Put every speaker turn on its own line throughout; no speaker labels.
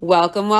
Welcome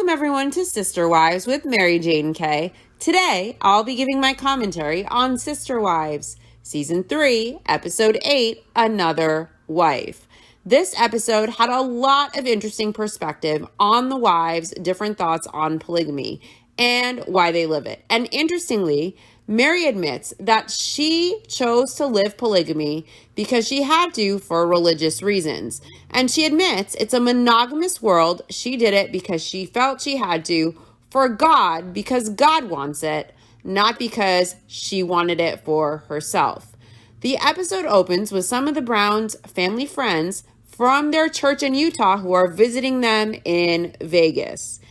everyone to Sister Wives with Mary Jane Kay. Today, I'll be giving my commentary on Sister Wives, Season 3, Episode 8, Another Wife. This episode had a lot of interesting perspective on the wives, different thoughts on polygamy, and why they live it. And interestingly, Mary admits that she chose to live polygamy because she had to for religious reasons. And she admits it's a monogamous world. She did it because she felt she had to for God, because God wants it, not because she wanted it for herself. The episode opens with some of the Browns' family friends from their church in Utah who are visiting them in Vegas.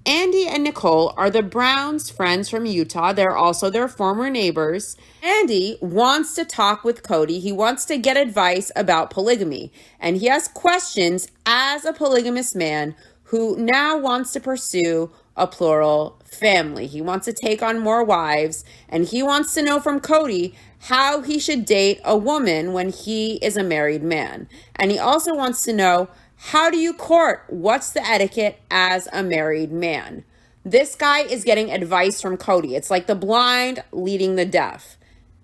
Andy and Nicole are the Browns' friends from Utah. They're also their former neighbors. Andy wants to talk with Cody. He wants to get advice about polygamy. And he has questions as a polygamous man who now wants to pursue a plural family. He wants to take on more wives. And he wants to know from Cody how he should date a woman when he is a married man. And he also wants to know, how do you court? What's the etiquette as a married man? This guy is getting advice from Cody. It's like the blind leading the deaf.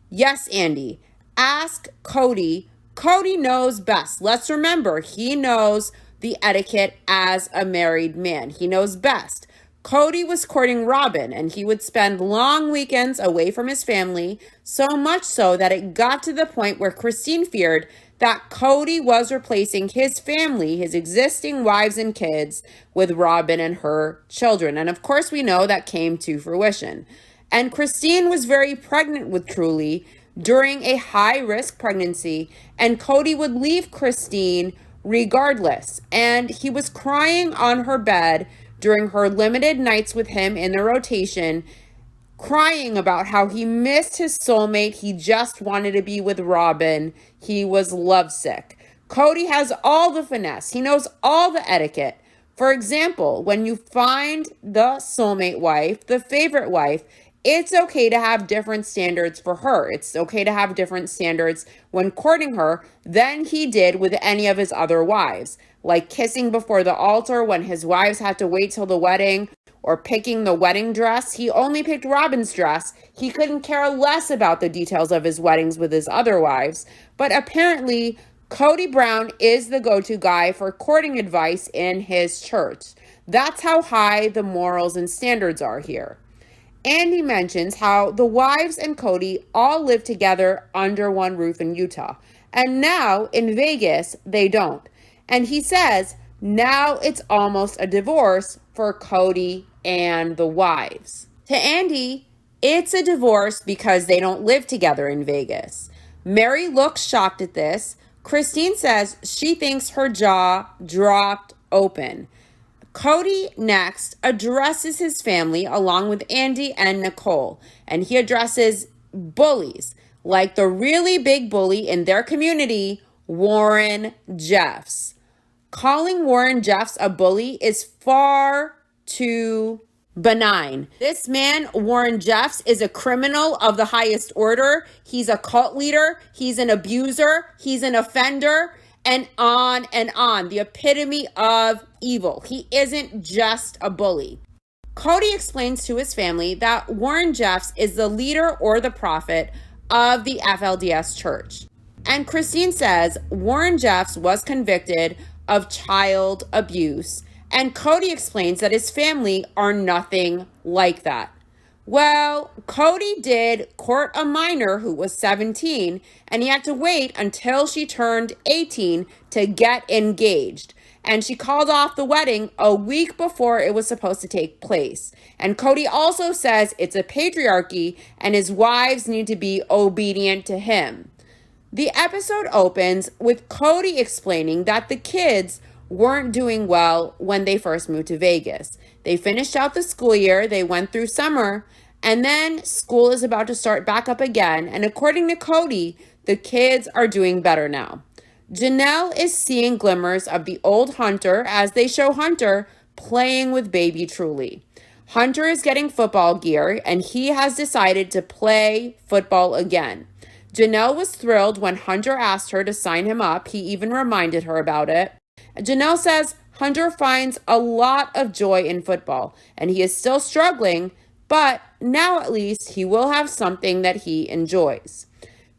Yes, Andy, ask Cody. Cody knows best. Let's remember, he knows the etiquette as a married man. He knows best. Cody was courting Robin, and he would spend long weekends away from his family, so much so that it got to the point where Christine feared that Cody was replacing his family, his existing wives and kids, with Robin and her children. And of course, we know that came to fruition. And Christine was very pregnant with Truly during a high-risk pregnancy, and Cody would leave Christine regardless. And he was crying on her bed during her limited nights with him in the rotation, crying about how he missed his soulmate. He just wanted to be with Robin. He was lovesick. Cody has all the finesse. He knows all the etiquette. For example, when you find the soulmate wife, the favorite wife, it's okay to have different standards for her. It's okay to have different standards when courting her than he did with any of his other wives, like kissing before the altar when his wives had to wait till the wedding, or picking the wedding dress. He only picked Robin's dress. He couldn't care less about the details of his weddings with his other wives. But apparently, Cody Brown is the go-to guy for courting advice in his church. That's how high the morals and standards are here. Andy mentions how the wives and Cody all live together under one roof in Utah. And now in Vegas, they don't. And he says now it's almost a divorce for Cody and the wives. To Andy, it's a divorce because they don't live together in Vegas. Mary looks shocked at this. Christine says she thinks her jaw dropped open. Cody next addresses his family along with Andy and Nicole, and he addresses bullies, like the really big bully in their community, Warren Jeffs. Calling Warren Jeffs a bully is far too benign. This man, Warren Jeffs, is a criminal of the highest order. He's a cult leader. He's an abuser. He's an offender. And on and on. The epitome of evil. He isn't just a bully. Cody explains to his family that Warren Jeffs is the leader or the prophet of the FLDS church. And Christine says Warren Jeffs was convicted of child abuse. And Cody explains that his family are nothing like that. Well, Cody did court a minor who was 17, and he had to wait until she turned 18 to get engaged. And she called off the wedding a week before it was supposed to take place. And Cody also says it's a patriarchy and his wives need to be obedient to him. The episode opens with Cody explaining that the kids weren't doing well when they first moved to Vegas. They finished out the school year, they went through summer, and then school is about to start back up again. And according to Cody, the kids are doing better now. Janelle is seeing glimmers of the old Hunter as they show Hunter playing with baby Truly. Hunter is getting football gear and he has decided to play football again. Janelle was thrilled when Hunter asked her to sign him up. He even reminded her about it. Janelle says Hunter finds a lot of joy in football, and he is still struggling, but now at least he will have something that he enjoys.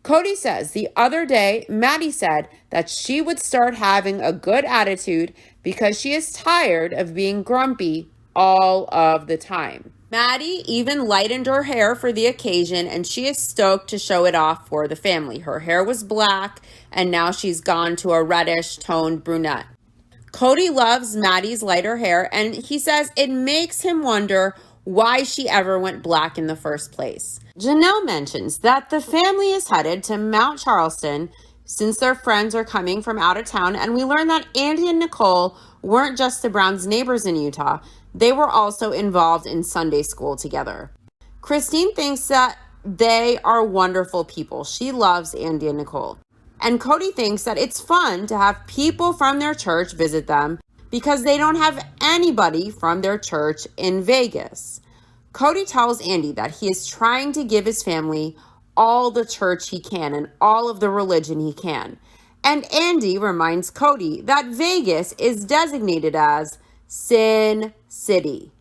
Cody says the other day, Maddie said that she would start having a good attitude because she is tired of being grumpy all of the time. Maddie even lightened her hair for the occasion, and she is stoked to show it off for the family. Her hair was black, and now she's gone to a reddish toned brunette. Cody loves Maddie's lighter hair, and he says it makes him wonder why she ever went black in the first place. Janelle mentions that the family is headed to Mount Charleston since their friends are coming from out of town, and we learn that Andy and Nicole weren't just the Browns' neighbors in Utah. They were also involved in Sunday school together. Christine thinks that they are wonderful people. She loves Andy and Nicole. And Cody thinks that it's fun to have people from their church visit them because they don't have anybody from their church in Vegas. Cody tells Andy that he is trying to give his family all the church he can and all of the religion he can. And Andy reminds Cody that Vegas is designated as Sin City.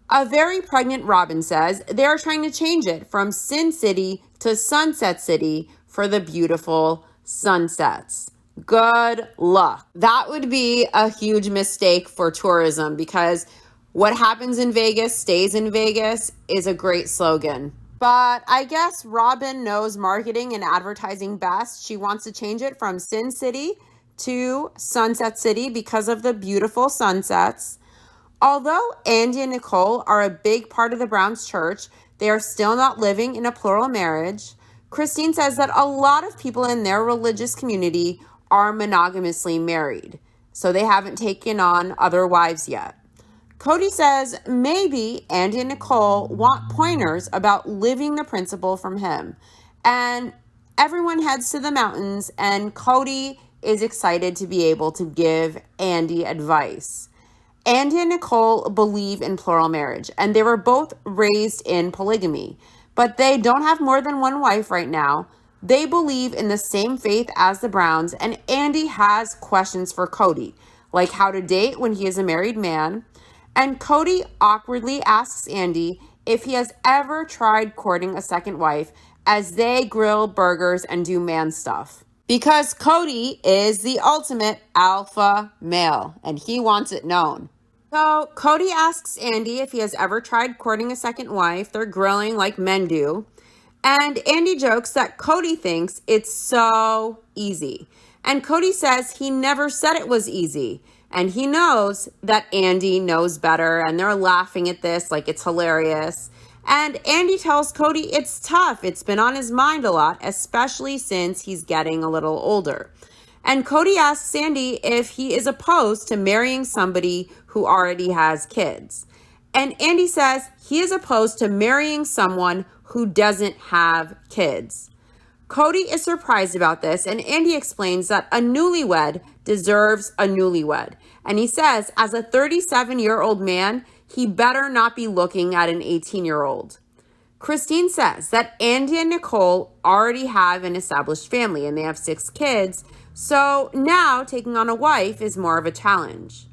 A very pregnant Robin says they are trying to change it from Sin City to Sunset City for the beautiful sunsets. Good luck. That would be a huge mistake for tourism because what happens in Vegas stays in Vegas is a great slogan. But I guess Robin knows marketing and advertising best. She wants to change it from Sin City to Sunset City because of the beautiful sunsets. Although Andy and Nicole are a big part of the Browns church, they are still not living in a plural marriage. Christine says that a lot of people in their religious community are monogamously married, so they haven't taken on other wives yet. Cody says maybe Andy and Nicole want pointers about living the principle from him. And everyone heads to the mountains, and Cody is excited to be able to give Andy advice. Andy and Nicole believe in plural marriage, and they were both raised in polygamy. But they don't have more than one wife right now. They believe in the same faith as the Browns, and Andy has questions for Cody, like how to date when he is a married man. And Cody awkwardly asks Andy if he has ever tried courting a second wife as they grill burgers and do man stuff. Because Cody is the ultimate alpha male, and he wants it known. So Cody asks Andy if he has ever tried courting a second wife. They're grilling like men do. And Andy jokes that Cody thinks it's so easy. And Cody says he never said it was easy. And he knows that Andy knows better. And they're laughing at this like it's hilarious. And Andy tells Cody it's tough. It's been on his mind a lot, especially since he's getting a little older. And Cody asks Andy if he is opposed to marrying somebody who already has kids. And Andy says he is opposed to marrying someone who doesn't have kids. Cody is surprised about this, and Andy explains that a newlywed deserves a newlywed. And he says, as a 37-year-old man, he better not be looking at an 18-year-old. Christine says that Andy and Nicole already have an established family, and they have 6 kids, so now taking on a wife is more of a challenge.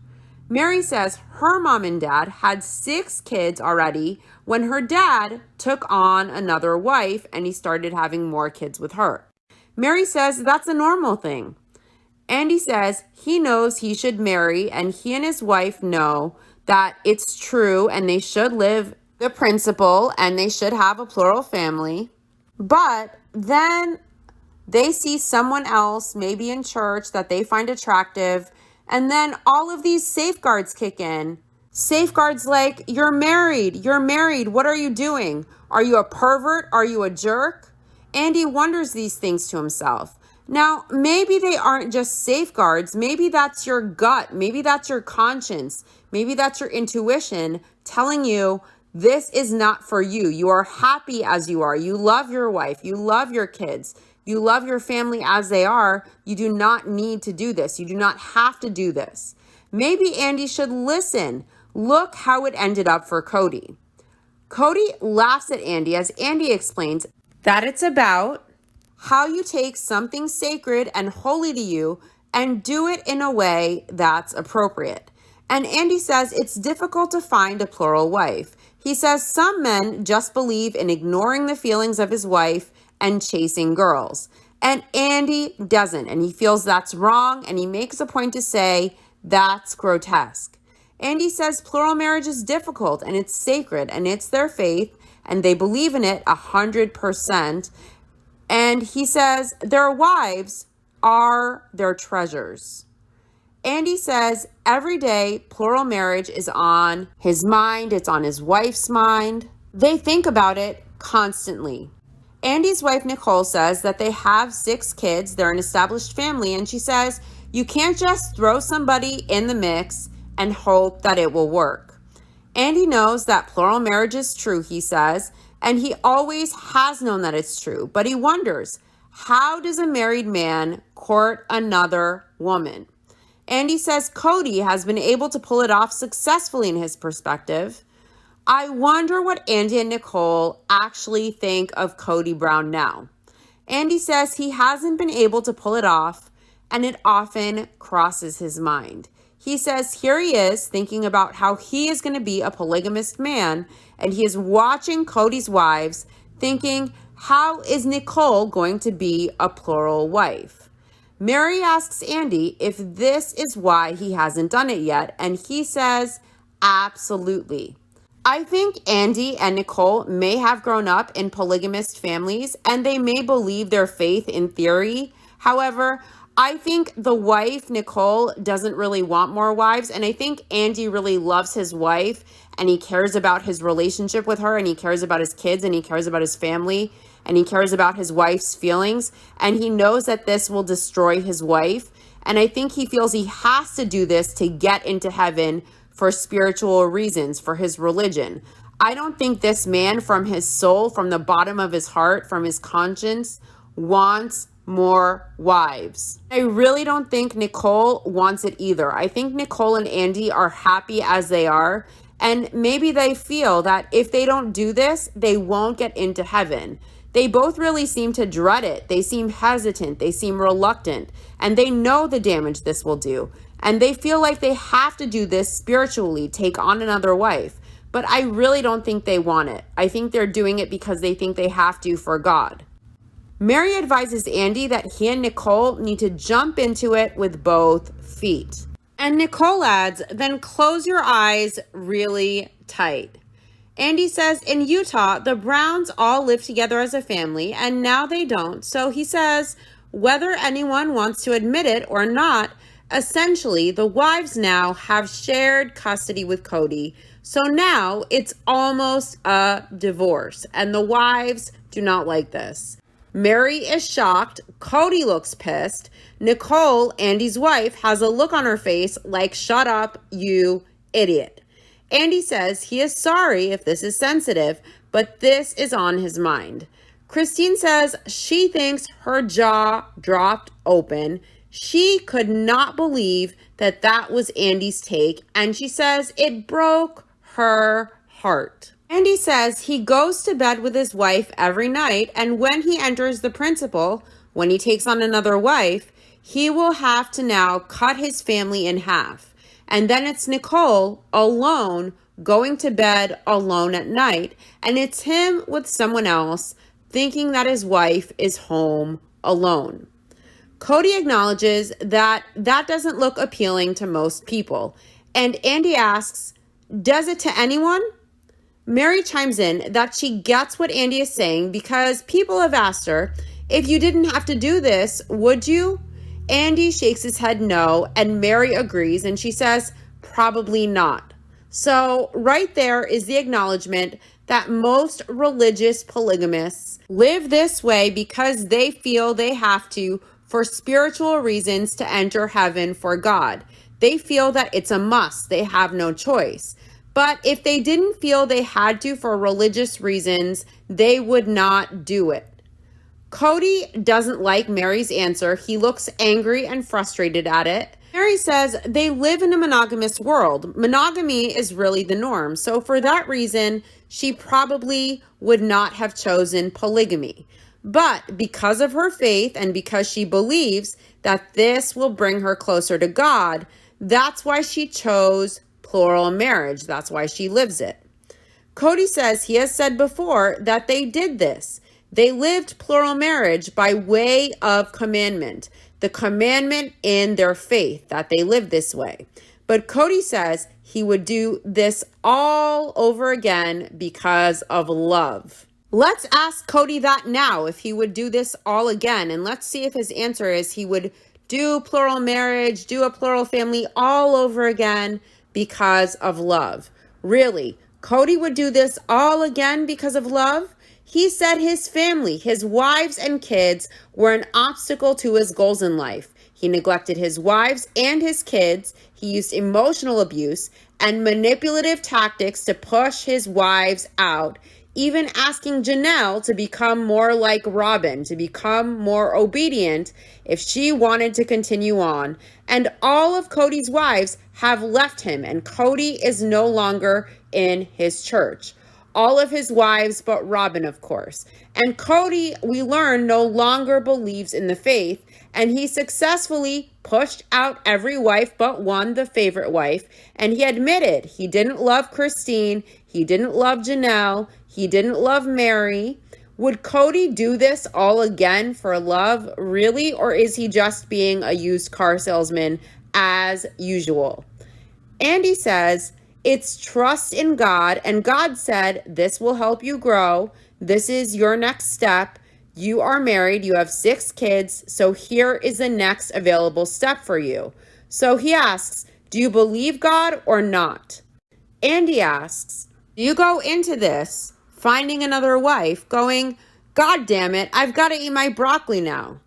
Mary says her mom and dad had 6 kids already when her dad took on another wife and he started having more kids with her. Mary says that's a normal thing. Andy says he knows he should marry, and he and his wife know that it's true and they should live the principle and they should have a plural family. But then they see someone else, maybe in church, that they find attractive, and then all of these safeguards kick in. Safeguards like, you're married, what are you doing? Are you a pervert? Are you a jerk? Andy wonders these things to himself. Now, maybe they aren't just safeguards. Maybe that's your gut. Maybe that's your conscience. Maybe that's your intuition telling you this is not for you. You are happy as you are. You love your wife. You love your kids. You love your family as they are. You do not need to do this. You do not have to do this. Maybe Andy should listen. Look how it ended up for Cody. Cody laughs at Andy as Andy explains that it's about how you take something sacred and holy to you and do it in a way that's appropriate. And Andy says it's difficult to find a plural wife. He says some men just believe in ignoring the feelings of his wife and chasing girls. And Andy doesn't, and he feels that's wrong, and he makes a point to say that's grotesque. Andy says plural marriage is difficult, and it's sacred, and it's their faith, and they believe in it 100%. And he says their wives are their treasures. Andy says every day plural marriage is on his mind. It's on his wife's mind. They think about it constantly. Andy's wife, Nicole, says that they have 6 kids. They're an established family. And she says, you can't just throw somebody in the mix and hope that it will work. Andy knows that plural marriage is true, he says, and he always has known that it's true. But he wonders, how does a married man court another woman? Andy says Cody has been able to pull it off successfully in his perspective. I wonder what Andy and Nicole actually think of Cody Brown now. Andy says he hasn't been able to pull it off, and it often crosses his mind. He says here he is thinking about how he is going to be a polygamist man, and he is watching Cody's wives thinking, how is Nicole going to be a plural wife? Mary asks Andy if this is why he hasn't done it yet, and he says, absolutely. I think Andy and Nicole may have grown up in polygamist families, and they may believe their faith in theory. However, I think the wife, Nicole, doesn't really want more wives, and I think Andy really loves his wife, and he cares about his relationship with her, and he cares about his kids, and he cares about his family, and he cares about his wife's feelings, and he knows that this will destroy his wife, and I think he feels he has to do this to get into heaven for spiritual reasons, for his religion. I don't think this man from his soul, from the bottom of his heart, from his conscience, wants more wives. I really don't think Nicole wants it either. I think Nicole and Andy are happy as they are, and maybe they feel that if they don't do this, they won't get into heaven. They both really seem to dread it. They seem hesitant. They seem reluctant, and they know the damage this will do. And they feel like they have to do this spiritually, take on another wife. But I really don't think they want it. I think they're doing it because they think they have to for God. Mary advises Andy that he and Nicole need to jump into it with both feet. And Nicole adds, then close your eyes really tight. Andy says in Utah, the Browns all live together as a family, and now they don't. So he says, whether anyone wants to admit it or not, essentially, the wives now have shared custody with Cody. So now it's almost a divorce, and the wives do not like this. Mary is shocked. Cody looks pissed. Nicole, Andy's wife, has a look on her face like, shut up, you idiot. Andy says he is sorry if this is sensitive, but this is on his mind. Christine says she thinks her jaw dropped open. She could not believe that that was Andy's take, and she says it broke her heart. Andy says he goes to bed with his wife every night, and when he enters the principal, when he takes on another wife, he will have to now cut his family in half. And then it's Nicole alone going to bed alone at night, and it's him with someone else thinking that his wife is home alone. Cody acknowledges that that doesn't look appealing to most people. And Andy asks, does it to anyone? Mary chimes in that she gets what Andy is saying because people have asked her, if you didn't have to do this, would you? Andy shakes his head no, and Mary agrees, and she says, probably not. So right there is the acknowledgement that most religious polygamists live this way because they feel they have to for spiritual reasons to enter heaven for God. They feel that it's a must. They have no choice. But if they didn't feel they had to for religious reasons, they would not do it. Cody doesn't like Mary's answer. He looks angry and frustrated at it. Mary says they live in a monogamous world. Monogamy is really the norm. So for that reason, she probably would not have chosen polygamy. But because of her faith and because she believes that this will bring her closer to God, That's why she chose plural marriage. That's why she lives it. Cody says he has said before that they did this. They lived plural marriage by way of commandment, the commandment in their faith that they lived this way. But Cody says he would do this all over again because of love. Let's ask Cody that now, if he would do this all again. And let's see if his answer is he would do plural marriage, do a plural family all over again because of love. Really, Cody would do this all again because of love? He said his family, his wives and kids, were an obstacle to his goals in life. He neglected his wives and his kids. He used emotional abuse and manipulative tactics to push his wives out, even asking Janelle to become more like Robin, to become more obedient if she wanted to continue on. And all of Cody's wives have left him, and Cody is no longer in his church. All of his wives but Robin, of course. And Cody, we learn, no longer believes in the faith, and he successfully pushed out every wife but one, the favorite wife, and he admitted he didn't love Christine, he didn't love Janelle, he didn't love Mary. Would Cody do this all again for love, really, or is he just being a used car salesman as usual? Andy says, it's trust in God, and God said, this will help you grow. This is your next step. You are married, you have 6 kids, so here is the next available step for you. So he asks, do you believe God or not? Andy asks, do you go into this finding another wife going, God damn it, I've got to eat my broccoli now?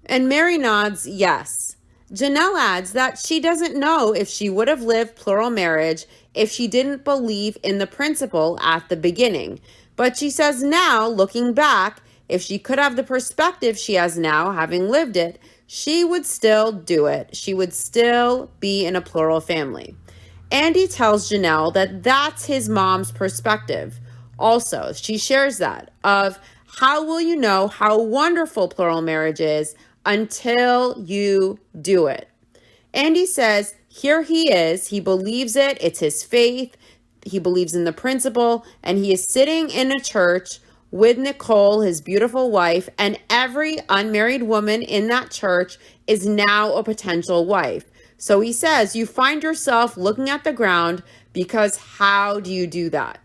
And Mary nods yes. Janelle adds that she doesn't know if she would have lived plural marriage if she didn't believe in the principle at the beginning. But she says now, looking back, if she could have the perspective she has now, having lived it, she would still do it. She would still be in a plural family. Andy tells Janelle that that's his mom's perspective. Also, she shares that of how will you know how wonderful plural marriage is until you do it. Andy says, here he is. He believes it. It's his faith. He believes in the principle, and he is sitting in a church with Nicole, his beautiful wife, and every unmarried woman in that church is now a potential wife. So he says, you find yourself looking at the ground because how do you do that?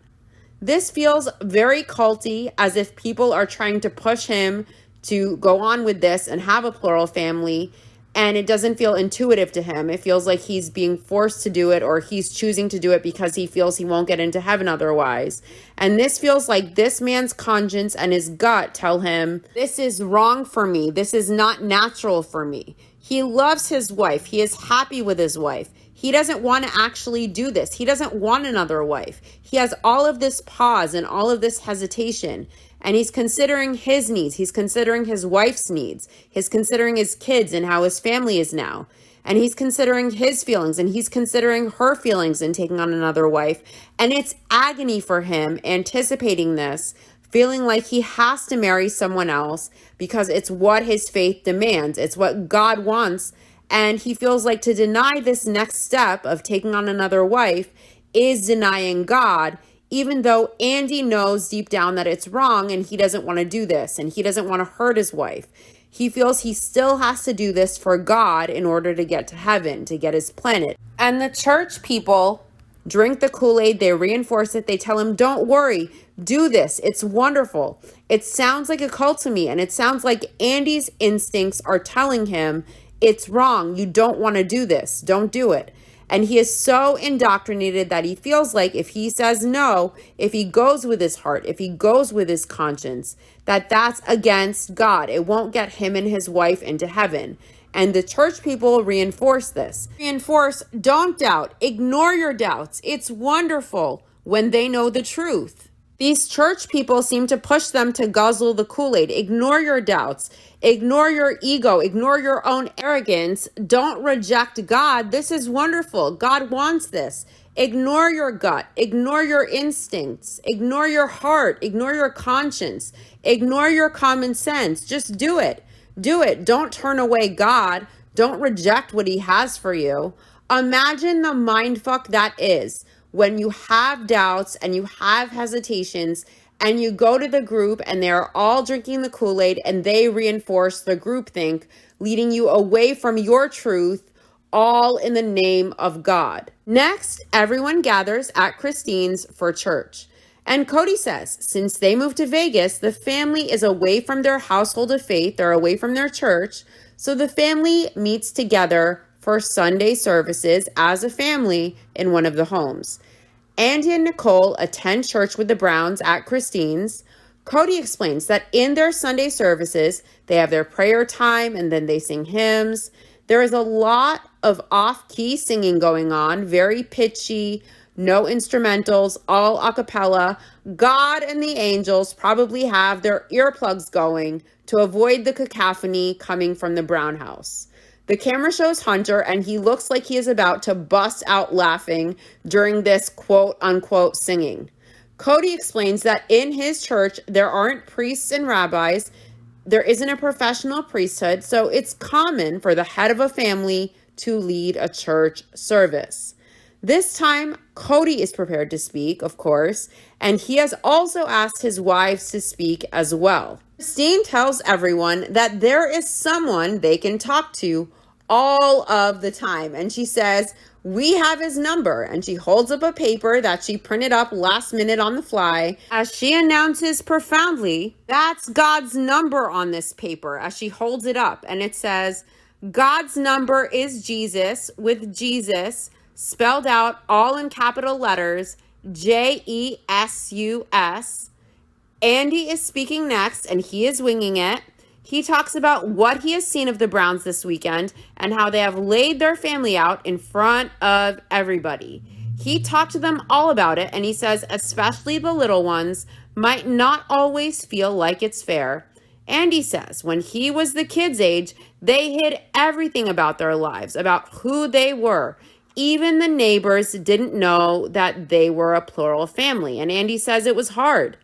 This feels very culty, as if people are trying to push him to go on with this and have a plural family, and it doesn't feel intuitive to him. It feels like he's being forced to do it, or he's choosing to do it because he feels he won't get into heaven otherwise. And this feels like this man's conscience and his gut tell him, this is wrong for me. This is not natural for me. He loves his wife. He is happy with his wife. He doesn't want to actually do this. He doesn't want another wife. He has all of this pause and all of this hesitation. And he's considering his needs. He's considering his wife's needs. He's considering his kids and how his family is now. And he's considering his feelings, and he's considering her feelings in taking on another wife. And it's agony for him anticipating this, feeling like he has to marry someone else because it's what his faith demands. It's what God wants. And he feels like to deny this next step of taking on another wife is denying God, even though Andy knows deep down that it's wrong and he doesn't want to do this and he doesn't want to hurt his wife. He feels he still has to do this for God in order to get to heaven, to get his planet. And the church people drink the Kool-Aid, they reinforce it, they tell him, don't worry, do this, it's wonderful. It sounds like a cult to me, and it sounds like Andy's instincts are telling him, it's wrong, you don't want to do this, don't do it. And he is so indoctrinated that he feels like if he says no, if he goes with his heart, if he goes with his conscience, that that's against God. It won't get him and his wife into heaven. And the church people reinforce this. Reinforce, don't doubt, ignore your doubts. It's wonderful when they know the truth. These church people seem to push them to guzzle the Kool-Aid. Ignore your doubts. Ignore your ego. Ignore your own arrogance. Don't reject God. This is wonderful. God wants this. Ignore your gut. Ignore your instincts. Ignore your heart. Ignore your conscience. Ignore your common sense. Just do it. Do it. Don't turn away God. Don't reject what he has for you. Imagine the mindfuck that is when you have doubts and you have hesitations and you go to the group and they're all drinking the Kool-Aid and they reinforce the groupthink, leading you away from your truth, all in the name of God. Next, everyone gathers at Christine's for church. And Cody says, since they moved to Vegas, the family is away from their household of faith. They're away from their church. So the family meets together for Sunday services as a family in one of the homes. Andy and Nicole attend church with the Browns at Christine's. Cody explains that in their Sunday services, they have their prayer time and then they sing hymns. There is a lot of off-key singing going on, very pitchy, no instrumentals, all a cappella. God and the angels probably have their earplugs going to avoid the cacophony coming from the Brown house. The camera shows Hunter, and he looks like he is about to bust out laughing during this quote-unquote singing. Cody explains that in his church, there aren't priests and rabbis. There isn't a professional priesthood, so it's common for the head of a family to lead a church service. This time, Cody is prepared to speak, of course, and he has also asked his wives to speak as well. Christine tells everyone that there is someone they can talk to all of the time, and she says, we have his number, and she holds up a paper that she printed up last minute on the fly as she announces profoundly, that's God's number on this paper, as she holds it up, and it says, God's number is Jesus, with Jesus spelled out all in capital letters, Jesus. Andy is speaking next, and he is winging it. He talks about what he has seen of the Browns this weekend and how they have laid their family out in front of everybody. He talked to them all about it, and he says especially the little ones might not always feel like it's fair. Andy says when he was the kids' age, they hid everything about their lives, about who they were. Even the neighbors didn't know that they were a plural family, and Andy says it was hard.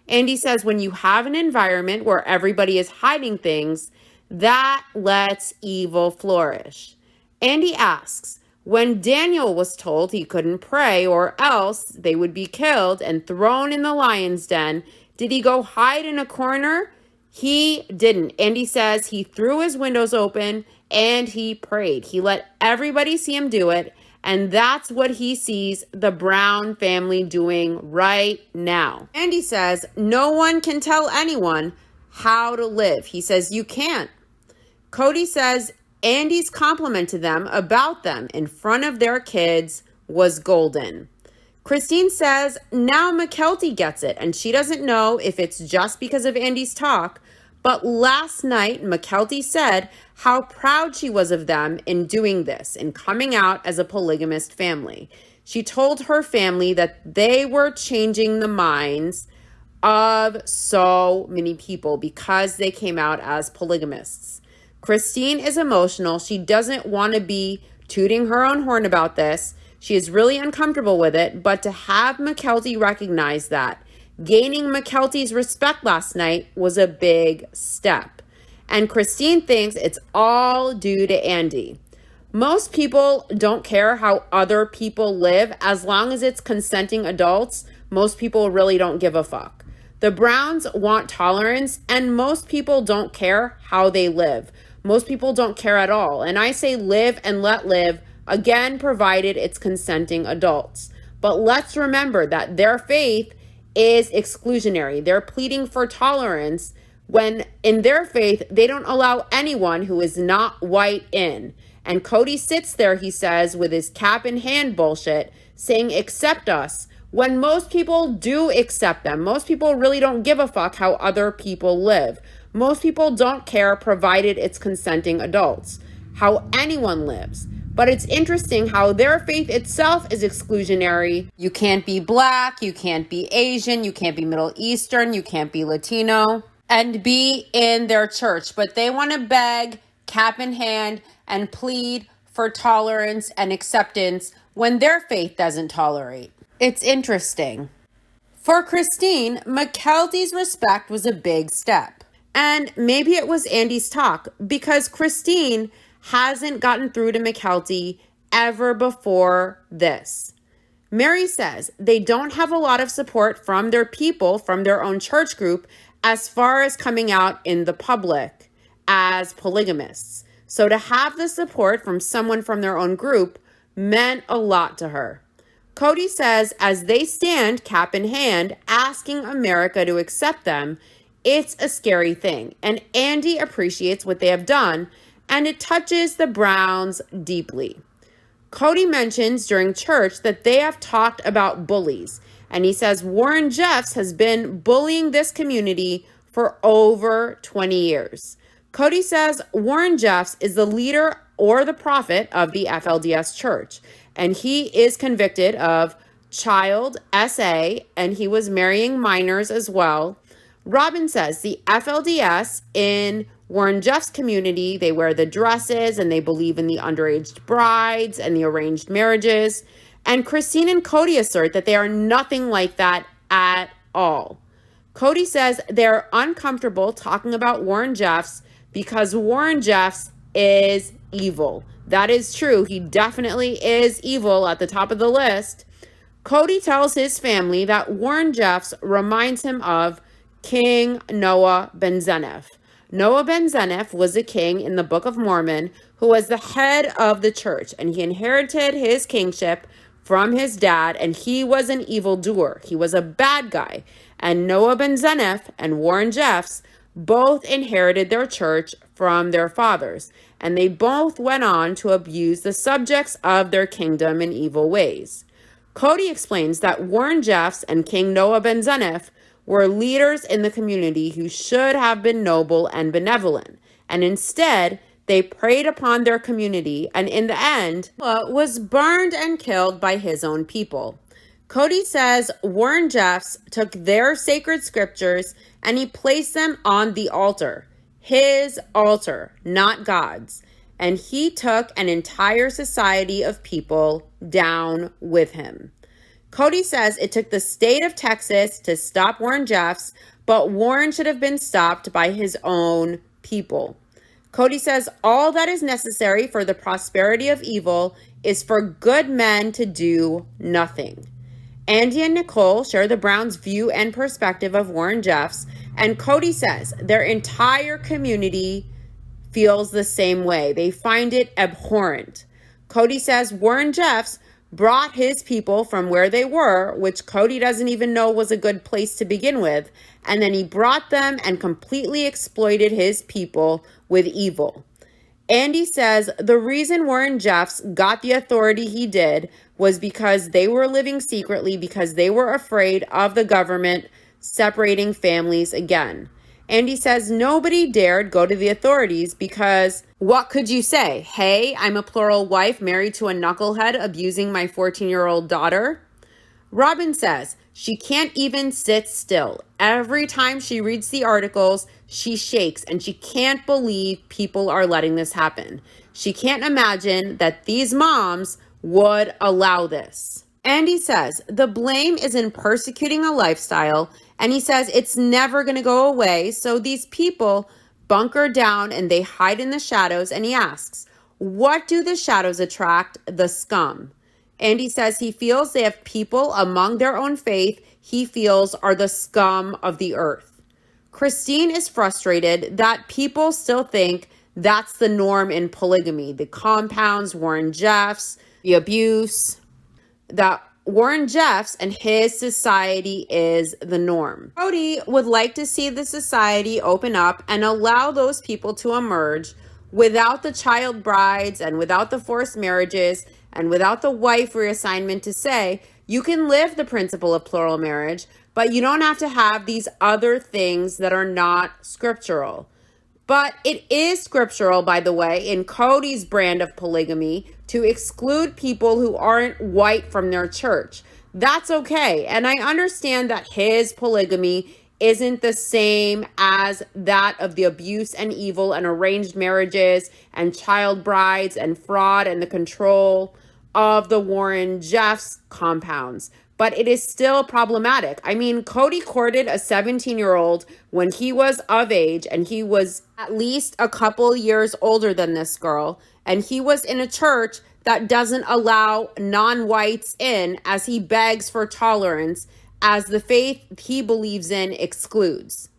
Andy says when you have an environment where everybody is hiding things, that lets evil flourish. Andy asks, when Daniel was told he couldn't pray or else they would be killed and thrown in the lion's den, did he go hide in a corner? He didn't. Andy says he threw his windows open and he prayed. He let everybody see him do it. And that's what he sees the Brown family doing right now. Andy says, no one can tell anyone how to live. He says, you can't. Cody says, Andy's compliment to them about them in front of their kids was golden. Christine says, now McKelty gets it, and she doesn't know if it's just because of Andy's talk, but last night, McKelty said how proud she was of them in doing this and coming out as a polygamist family. She told her family that they were changing the minds of so many people because they came out as polygamists. Christine is emotional. She doesn't want to be tooting her own horn about this. She is really uncomfortable with it, but to have McKelty recognize that, gaining McKelty's respect last night was a big step. And Christine thinks it's all due to Andy. Most people don't care how other people live as long as it's consenting adults. Most people really don't give a fuck. The Browns want tolerance, and most people don't care how they live. Most people don't care at all. And I say live and let live, again, provided it's consenting adults. But let's remember that their faith is exclusionary. They're pleading for tolerance when in their faith, they don't allow anyone who is not white in. And Cody sits there, he says, with his cap in hand bullshit, saying, accept us, when most people do accept them. Most people really don't give a fuck how other people live. Most people don't care, provided it's consenting adults, how anyone lives. But it's interesting how their faith itself is exclusionary. You can't be black, you can't be Asian, you can't be Middle Eastern, you can't be Latino, and be in their church. But they want to beg, cap in hand, and plead for tolerance and acceptance when their faith doesn't tolerate. It's interesting. For Christine, McKelty's respect was a big step. And maybe it was Andy's talk, because Christine hasn't gotten through to McKelty ever before this. Mary says they don't have a lot of support from their people, from their own church group, as far as coming out in the public as polygamists. So to have the support from someone from their own group meant a lot to her. Cody says as they stand cap in hand asking America to accept them, it's a scary thing. And Andy appreciates what they have done, and it touches the Browns deeply. Cody mentions during church that they have talked about bullies, and he says Warren Jeffs has been bullying this community for over 20 years. Cody says Warren Jeffs is the leader or the prophet of the FLDS church, and he is convicted of child SA, and he was marrying minors as well. Robin says the FLDS in Warren Jeff's community, they wear the dresses and they believe in the underage brides and the arranged marriages. And Christine and Cody assert that they are nothing like that at all. Cody says they're uncomfortable talking about Warren Jeffs because Warren Jeffs is evil. That is true. He definitely is evil at the top of the list. Cody tells his family that Warren Jeffs reminds him of King Noah Ben Zeneph. Noah Ben Zeneph was a king in the Book of Mormon who was the head of the church, and he inherited his kingship from his dad, and he was an evildoer. He was a bad guy. And Noah Ben Zeneph and Warren Jeffs both inherited their church from their fathers, and they both went on to abuse the subjects of their kingdom in evil ways. Cody explains that Warren Jeffs and King Noah Ben Zeneph were leaders in the community who should have been noble and benevolent, and instead they preyed upon their community, and in the end was burned and killed by his own people. Cody says Warren Jeffs took their sacred scriptures and he placed them on the altar, his altar, not God's, and he took an entire society of people down with him. Cody says it took the state of Texas to stop Warren Jeffs, but Warren should have been stopped by his own people. Cody says all that is necessary for the prosperity of evil is for good men to do nothing. Andy and Nicole share the Browns' view and perspective of Warren Jeffs, and Cody says their entire community feels the same way. They find it abhorrent. Cody says Warren Jeffs brought his people from where they were, which Cody doesn't even know was a good place to begin with, and then he brought them and completely exploited his people with evil. Andy says the reason Warren Jeffs got the authority he did was because they were living secretly because they were afraid of the government separating families again. Andy says nobody dared go to the authorities because what could you say? Hey, I'm a plural wife married to a knucklehead abusing my 14-year-old daughter. Robin says she can't even sit still. Every time she reads the articles, she shakes and she can't believe people are letting this happen. She can't imagine that these moms would allow this. Andy says the blame is in persecuting a lifestyle, and he says it's never going to go away, so these people bunker down and they hide in the shadows, and he asks, what do the shadows attract? The scum. Andy says he feels they have people among their own faith he feels are the scum of the earth. Christine is frustrated that people still think that's the norm in polygamy. The compounds, Warren Jeffs, the abuse, that Warren Jeffs and his society is the norm. Cody would like to see the society open up and allow those people to emerge without the child brides and without the forced marriages and without the wife reassignment to say, you can live the principle of plural marriage, but you don't have to have these other things that are not scriptural. But it is scriptural, by the way, in Cody's brand of polygamy to exclude people who aren't white from their church. That's okay. And I understand that his polygamy isn't the same as that of the abuse and evil and arranged marriages and child brides and fraud and the control of the Warren Jeffs compounds. But it is still problematic. I mean, Cody courted a 17-year-old when he was of age, and he was at least a couple years older than this girl. And he was in a church that doesn't allow non-whites in, as he begs for tolerance, as the faith he believes in excludes.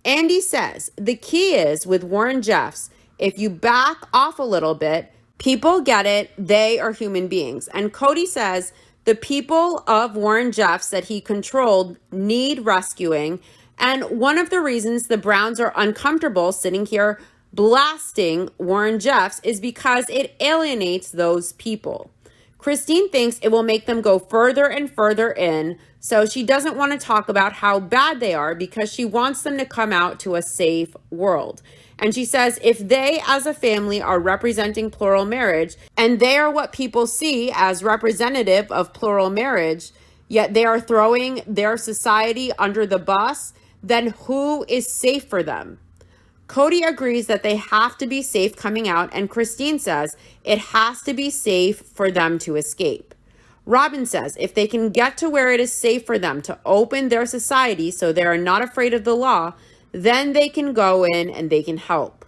Andy says the key is with Warren Jeffs, if you back off a little bit, people get it, they are human beings. And Cody says the people of Warren Jeffs that he controlled need rescuing. And one of the reasons the Browns are uncomfortable sitting here blasting Warren Jeffs is because it alienates those people. Christine thinks it will make them go further and further in, so she doesn't want to talk about how bad they are because she wants them to come out to a safe world. And she says if they as a family are representing plural marriage and they are what people see as representative of plural marriage, yet they are throwing their society under the bus, then who is safe for them? Cody agrees that they have to be safe coming out, and Christine says it has to be safe for them to escape. Robin says if they can get to where it is safe for them to open their society so they are not afraid of the law, then they can go in and they can help.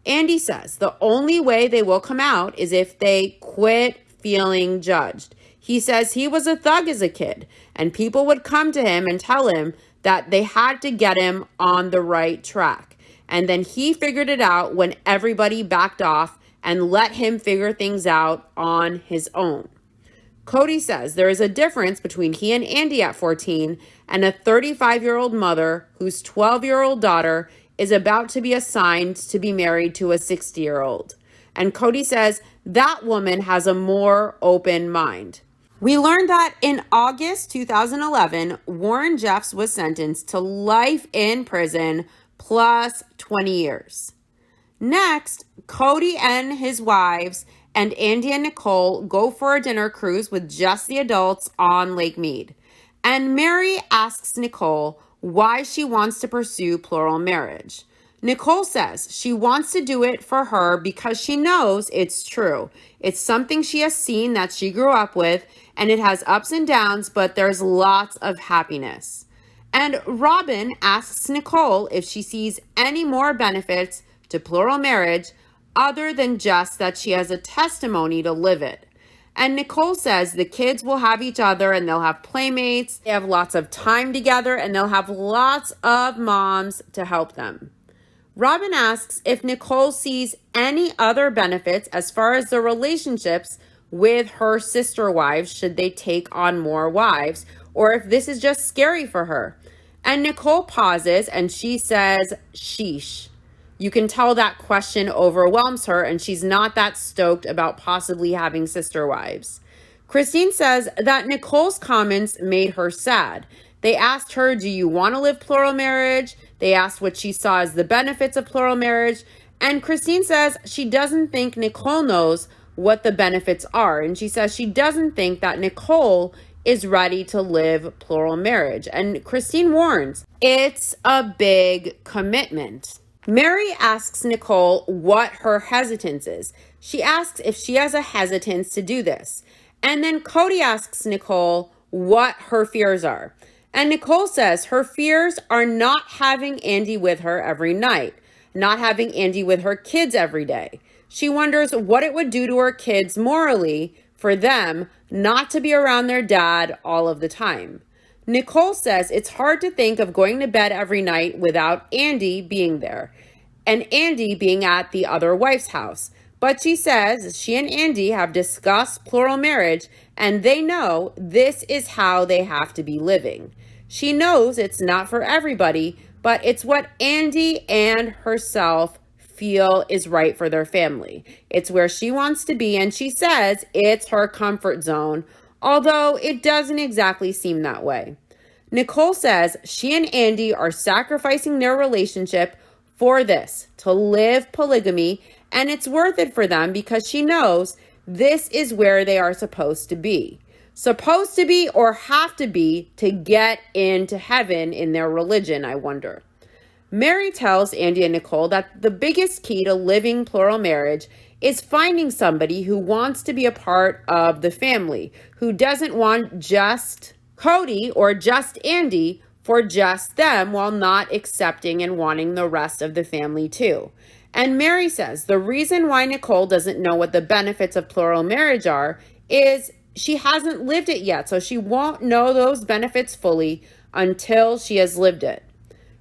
Andy says the only way they will come out is if they quit feeling judged. He says he was a thug as a kid, and people would come to him and tell him that they had to get him on the right track. And then he figured it out when everybody backed off and let him figure things out on his own. Cody says there is a difference between he and Andy at 14 and a 35-year-old mother whose 12-year-old daughter is about to be assigned to be married to a 60-year-old. And Cody says that woman has a more open mind. We learned that in August 2011, Warren Jeffs was sentenced to life in prison plus 20 years. Next, Cody and his wives and Andy and Nicole go for a dinner cruise with just the adults on Lake Mead. And Mary asks Nicole why she wants to pursue plural marriage. Nicole says she wants to do it for her because she knows it's true. It's something she has seen that she grew up with, and it has ups and downs, but there's lots of happiness. And Robin asks Nicole if she sees any more benefits to plural marriage other than just that she has a testimony to live it. And Nicole says the kids will have each other and they'll have playmates, they have lots of time together, and they'll have lots of moms to help them. Robin asks if Nicole sees any other benefits as far as the relationships with her sister wives should they take on more wives, or if this is just scary for her. And Nicole pauses and she says, sheesh. You can tell that question overwhelms her and she's not that stoked about possibly having sister wives. Christine says that Nicole's comments made her sad. They asked her, do you want to live plural marriage? They asked what she saw as the benefits of plural marriage. And Christine says she doesn't think Nicole knows what the benefits are. And she says she doesn't think that Nicole is ready to live plural marriage. And Christine warns, it's a big commitment. Mary asks Nicole what her hesitance is. She asks if she has a hesitance to do this. And then Cody asks Nicole what her fears are. And Nicole says her fears are not having Andy with her every night, not having Andy with her kids every day. She wonders what it would do to her kids morally for them not to be around their dad all of the time. Nicole says it's hard to think of going to bed every night without Andy being there and Andy being at the other wife's house. But she says she and Andy have discussed plural marriage and they know this is how they have to be living. She knows it's not for everybody, but it's what Andy and herself feel is right for their family. It's where she wants to be, and she says it's her comfort zone, although it doesn't exactly seem that way. Nicole says she and Andy are sacrificing their relationship for this, to live polygamy, and it's worth it for them because she knows this is where they are supposed to be. Supposed to be or have to be to get into heaven in their religion, I wonder. Mary tells Andy and Nicole that the biggest key to living plural marriage is finding somebody who wants to be a part of the family, who doesn't want just Cody or just Andy for just them while not accepting and wanting the rest of the family too. And Mary says the reason why Nicole doesn't know what the benefits of plural marriage are is she hasn't lived it yet, so she won't know those benefits fully until she has lived it.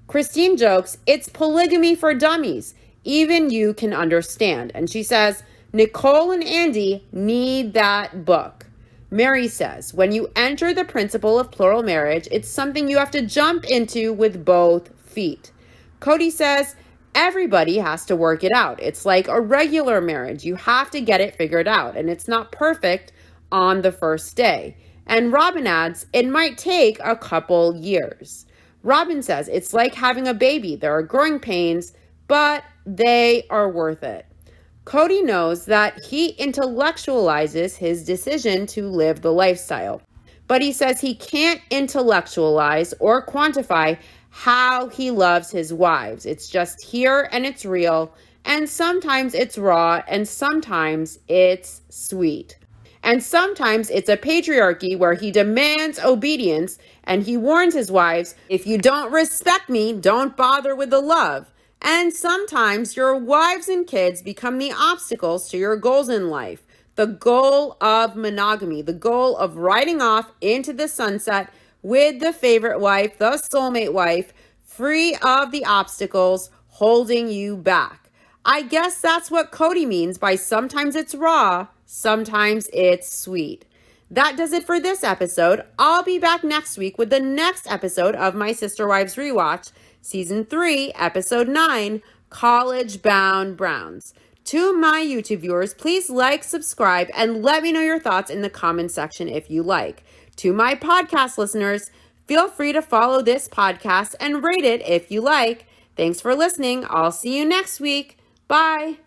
Christine jokes, it's polygamy for dummies. Even you can understand. And she says, Nicole and Andy need that book. Mary says, when you enter the principle of plural marriage, it's something you have to jump into with both feet. Cody says, everybody has to work it out. It's like a regular marriage. You have to get it figured out, and it's not perfect on the first day. And Robin adds, it might take a couple years. Robin says, it's like having a baby. There are growing pains, but they are worth it. Cody knows that he intellectualizes his decision to live the lifestyle, but he says he can't intellectualize or quantify how he loves his wives. It's just here and it's real, and sometimes it's raw, and sometimes it's sweet. And sometimes it's a patriarchy where he demands obedience, and he warns his wives, if you don't respect me, don't bother with the love. And sometimes your wives and kids become the obstacles to your goals in life. The goal of monogamy, the goal of riding off into the sunset with the favorite wife, the soulmate wife, free of the obstacles holding you back. I guess that's what Cody means by sometimes it's raw, sometimes it's sweet. That does it for this episode. I'll be back next week with the next episode of my Sister Wives Rewatch, Season 3, Episode 9, College Bound Browns. To my YouTube viewers, please like, subscribe, and let me know your thoughts in the comment section if you like. To my podcast listeners, feel free to follow this podcast and rate it if you like. Thanks for listening. I'll see you next week. Bye.